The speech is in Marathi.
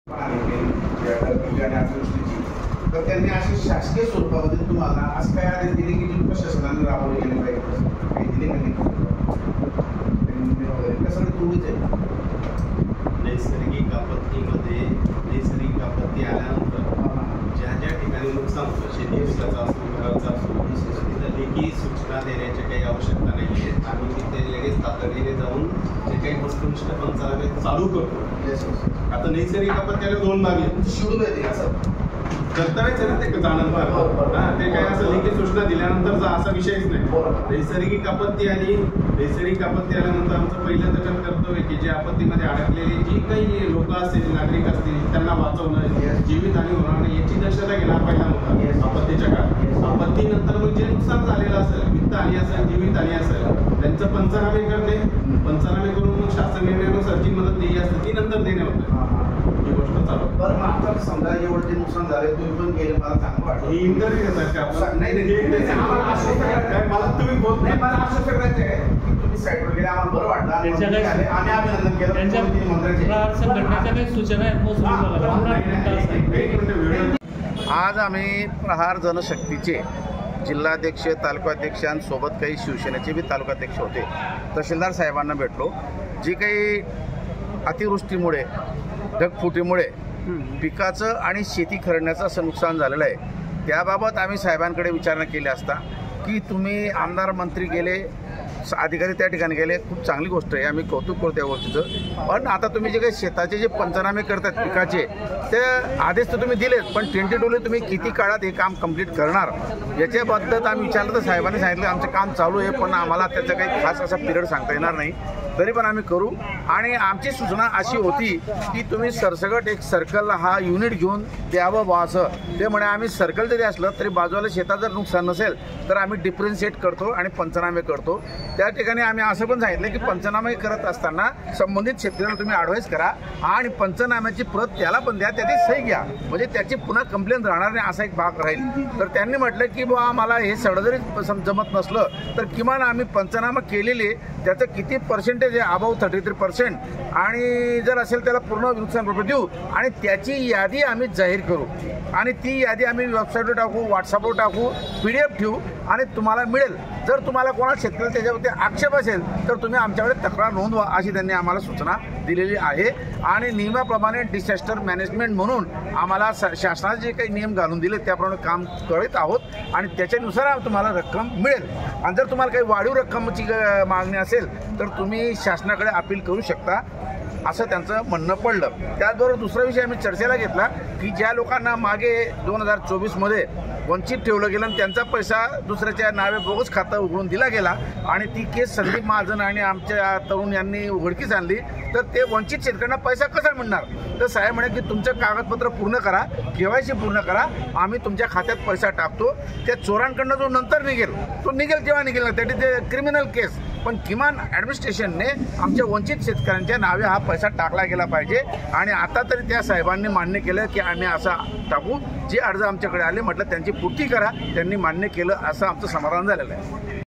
तर त्यांनी अशी शासकीय स्वरूपामध्ये तुम्हाला आज काय आदेश दिले की तुम्ही प्रशासनाने राबवले गेले पाहिजे काही दिले का वगैरे कसं तुम्हीच आहे. नैसर्गिक आपत्ती आल्यानंतर ज्या ज्या ठिकाणी नुकसान होतं शेती पिकाचं असो घराचं असो तिथं लेखी सूचना देण्याची काही आवश्यकता नाही आहे. आम्ही तिथे लगेच तातडीने जाऊन जे काही वस्तुनिष्ठ पंचनामे चालू करतो. आता नैसर्गिक आपत्तीला 2 भाग आहेत. शेड्यूल आहे असं कर्तव्यच आहे ना ते जाणून ते काय असं लेखी सूचना दिल्यानंतरचा असा विषयच नाही. नैसर्गिक आपत्ती आल्यानंतर आमचं पहिलं तर कर्तव्य की जे आपत्तीमध्ये अडकलेले जी काही लोक असतील नागरिक असतील त्यांना वाचवणं जीवितहानी होणार नाही याची दक्षता घेणार पहिला होता. आपत्तीच्या काळात आपत्तीनंतर मग जे नुकसान झालेलं असेल वित्तहानी असेल जीवितहानी असेल त्यांचं पंचनामे करणे करून मग शासन निर्णयानुसार जी मदत दिली असते ती नंतर देणे होतं. ही गोष्ट चालू. बरं मग आता समजा एवढं जे नुकसान झाले तुम्ही पण गेले मला चांगलं वाटलं ही इंटरव्ह्यू घेतात का नाही मला तुम्ही बोलत नाही मला असं करायचं आहे की तुम्ही साईडवर गेले आम्हाला बरं वाटलं आम्ही अभिनंदन केलं संघटनेच्या सूचना आहेत. आज आम्ही प्रहार जनशक्तीचे जिल्हाध्यक्ष तालुकाध्यक्षांसोबत काही शिवसेनेचे बी तालुकाध्यक्ष होते तहसीलदार साहेबांना भेटलो. जी काही अतिवृष्टीमुळे ढगफुटीमुळे पिकाचं आणि शेती खरडण्याचं असं नुकसान झालेलं आहे त्याबाबत आम्ही साहेबांकडे विचारणा केली असता की तुम्ही आमदार मंत्री गेले अधिकारी त्या ठिकाणी गेले खूप चांगली गोष्ट आहे आम्ही कौतुक करतो या गोष्टीचं. पण आता तुम्ही जे काही शेताचे जे पंचनामे करतात पिकाचे ते आदेश तर तुम्ही दिलेत पण टेंटेटिव्हली तुम्ही किती काळात हे काम कंप्लीट करणार याच्याबद्दल आम्ही विचारलं तर साहेबांनी सांगितलं आमचं काम चालू आहे पण आम्हाला त्याचा काही खास असा पिरियड सांगता येणार नाही तरी पण आम्ही करू. आणि आमची सूचना अशी होती की तुम्ही सरसकट एक सर्कलला हा युनिट घेऊन द्यावं बा असं. ते म्हणे आम्ही सर्कल जरी असलं तरी बाजूला शेतात जर नुकसान नसेल तर आम्ही डिफरन्शिएट करतो आणि पंचनामे करतो. त्या ठिकाणी आम्ही असं पण सांगितलं की पंचनामे करत असताना संबंधित शेतकऱ्याला तुम्ही ॲडवाईस करा आणि पंचनाम्याची प्रत त्याला पण द्या त्याची सही घ्या म्हणजे त्याची पुन्हा कंप्लेंट राहणार नाही असा एक भाग राहील. तर त्यांनी म्हटलं की बा मला हे सगळं जरी जमत नसलं तर किमान आम्ही पंचनामा केलेले त्याचं किती पर्सेंटेज आहे अबाव 33% आणि जर असेल त्याला पूर्ण नुकसान भरपाई देऊ आणि त्याची यादी आम्ही जाहीर करू आणि ती यादी आम्ही वेबसाईटवर टाकू व्हॉट्सअपवर टाकू PDF ठेवू आणि तुम्हाला मिळेल. जर तुम्हाला कोणाला शेतकऱ्याला त्याच्यावरती आक्षेप असेल तर तुम्ही आमच्याकडे तक्रार नोंदवा अशी त्यांनी आम्हाला सूचना दिलेली आहे. आणि नियमाप्रमाणे डिझास्टर मॅनेजमेंट म्हणून आम्हाला शासनाचे जे काही नियम घालून दिले त्याप्रमाणे काम करीत आहोत आणि त्याच्यानुसार तुम्हाला रक्कम मिळेल. आणि जर तुम्हाला काही वाढीव रक्कमची मागणी असेल तर तुम्ही शासनाकडे अपील करू शकता असं त्यांचं म्हणणं पडलं. त्याचबरोबर दुसरा विषय आम्ही चर्चेला घेतला की ज्या लोकांना मागे 2024मध्ये वंचित ठेवलं गेलं आणि त्यांचा पैसा दुसऱ्याच्या नावे बोगस खातं उघडून दिला गेला आणि ती केस संदीप महाजन आणि आमच्या तरुण यांनी उघडकीस आणली तर ते वंचित शेतकऱ्यांना पैसा कसा मिळणार. तर साहेब म्हणे की तुमचं कागदपत्र पूर्ण करा KYC पूर्ण करा आम्ही तुमच्या खात्यात पैसा टाकतो. त्या चोरांकडनं जो नंतर निघेल तो निघेल जेव्हा निघेल ना त्याची ते क्रिमिनल केस पण किमान ॲडमिनिस्ट्रेशनने आमच्या वंचित शेतकऱ्यांच्या नावे हा पैसा टाकला गेला पाहिजे. आणि आता तरी त्या साहेबांनी मान्य केलं की आम्ही असा टाकू. जे अर्ज आमच्याकडे आले म्हटलं त्यांची पूर्ती करा त्यांनी मान्य केलं असं आमचं समाधान झालेलं आहे.